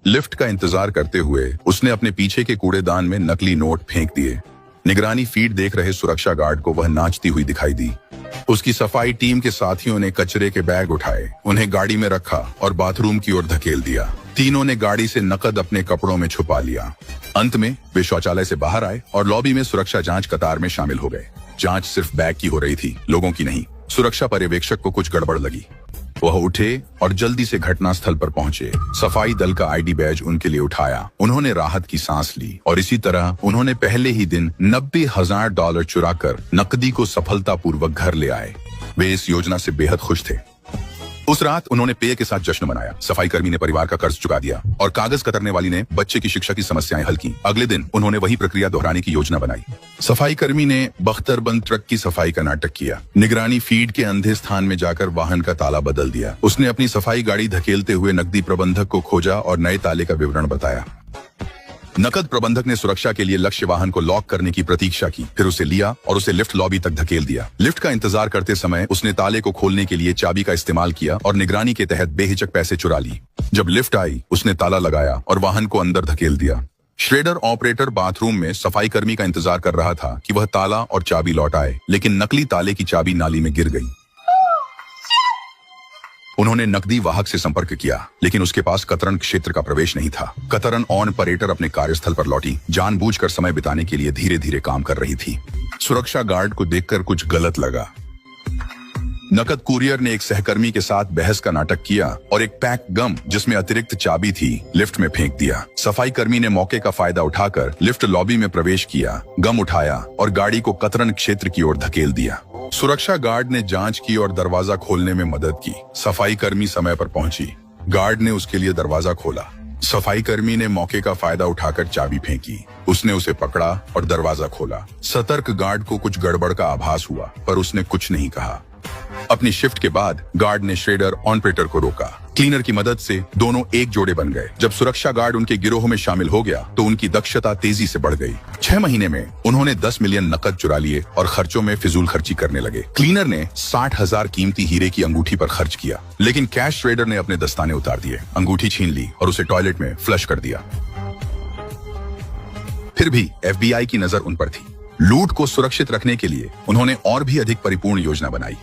Lift का इंतजार करते हुए उसने अपने पीछे के कूड़ेदान में नकली नोट फेंक दिए। निगरानी फीड देख रहे सुरक्षा गार्ड को वह नाचती हुई दिखाई दी। उसकी सफाई टीम के साथियों ने कचरे के बैग उठाए, उन्हें गाड़ी में रखा और बाथरूम की ओर धकेल दिया। तीनों ने गाड़ी से नकद अपने कपड़ों में छुपा लिया। अंत में वे शौचालय से बाहर आए और लॉबी में सुरक्षा जांच कतार में शामिल हो गए। जांच सिर्फ बैग की हो रही थी, लोगों की नहीं। सुरक्षा पर्यवेक्षक को कुछ गड़बड़ लगी। वह उठे और जल्दी से घटनास्थल पर पहुंचे। सफाई दल का आईडी बैज उनके लिए उठाया। उन्होंने राहत की सांस ली और इसी तरह उन्होंने पहले ही दिन $90,000 चुराकर नकदी को सफलतापूर्वक घर ले आए। वे इस योजना से बेहद खुश थे। उस रात उन्होंने पेय के साथ जश्न मनाया। सफाई कर्मी ने परिवार का कर्ज चुका दिया और कागज कतरने वाली ने बच्चे की शिक्षा की समस्याएं हल की। अगले दिन उन्होंने वही प्रक्रिया दोहराने की योजना बनाई। सफाई कर्मी ने बख्तरबंद ट्रक की सफाई का नाटक किया। निगरानी फीड के अंधे स्थान में जाकर वाहन का ताला बदल दिया। उसने अपनी सफाई गाड़ी धकेलते हुए नकदी प्रबंधक को खोजा और नए ताले का विवरण बताया। नकद प्रबंधक ने सुरक्षा के लिए लक्ष्य वाहन को लॉक करने की प्रतीक्षा की, फिर उसे लिया और उसे लिफ्ट लॉबी तक धकेल दिया। लिफ्ट का इंतजार करते समय उसने ताले को खोलने के लिए चाबी का इस्तेमाल किया और निगरानी के तहत बेहिचक पैसे चुरा ली। जब लिफ्ट आई, उसने ताला लगाया और वाहन को अंदर धकेल दिया। श्रेडर ऑपरेटर बाथरूम में सफाई कर्मी का इंतजार कर रहा था कि वह ताला और चाबी लौटाए, लेकिन नकली ताले की चाबी नाली में गिर गई। उन्होंने नकदी वाहक से संपर्क किया, लेकिन उसके पास कतरन क्षेत्र का प्रवेश नहीं था। कतरन ऑपरेटर अपने कार्यस्थल पर लौटी, जानबूझकर समय बिताने के लिए धीरे धीरे काम कर रही थी। सुरक्षा गार्ड को देखकर कुछ गलत लगा। नकद कुरियर ने एक सहकर्मी के साथ बहस का नाटक किया और एक पैक गम जिसमें अतिरिक्त चाबी थी लिफ्ट में फेंक दिया। सफाई कर्मी ने मौके का फायदा उठाकर लिफ्ट लॉबी में प्रवेश किया, गम उठाया और गाड़ी को कतरन क्षेत्र की ओर धकेल दिया। सुरक्षा गार्ड ने जांच की और दरवाजा खोलने में मदद की। सफाई कर्मी समय पर पहुंची। गार्ड ने उसके लिए दरवाजा खोला। सफाई कर्मी ने मौके का फायदा उठाकर चाबी फेंकी। उसने उसे पकड़ा और दरवाजा खोला। सतर्क गार्ड को कुछ गड़बड़ का आभास हुआ, पर उसने कुछ नहीं कहा। अपनी शिफ्ट के बाद गार्ड ने श्रेडर ऑपरेटर को रोका। क्लीनर की मदद से दोनों एक जोड़े बन गए। जब सुरक्षा गार्ड उनके गिरोह में शामिल हो गया तो उनकी दक्षता तेजी से बढ़ गई। 6 महीने में उन्होंने 10 मिलियन नकद चुरा लिए और खर्चों में फिजूल खर्ची करने लगे। क्लीनर ने 60,000 कीमती हीरे की अंगूठी पर खर्च किया, लेकिन कैश श्रेडर ने अपने दस्ताने उतार दिए, अंगूठी छीन ली और उसे टॉयलेट में फ्लश कर दिया। फिर भी FBI की नजर उन पर थी। लूट को सुरक्षित रखने के लिए उन्होंने और भी अधिक परिपूर्ण योजना बनाई।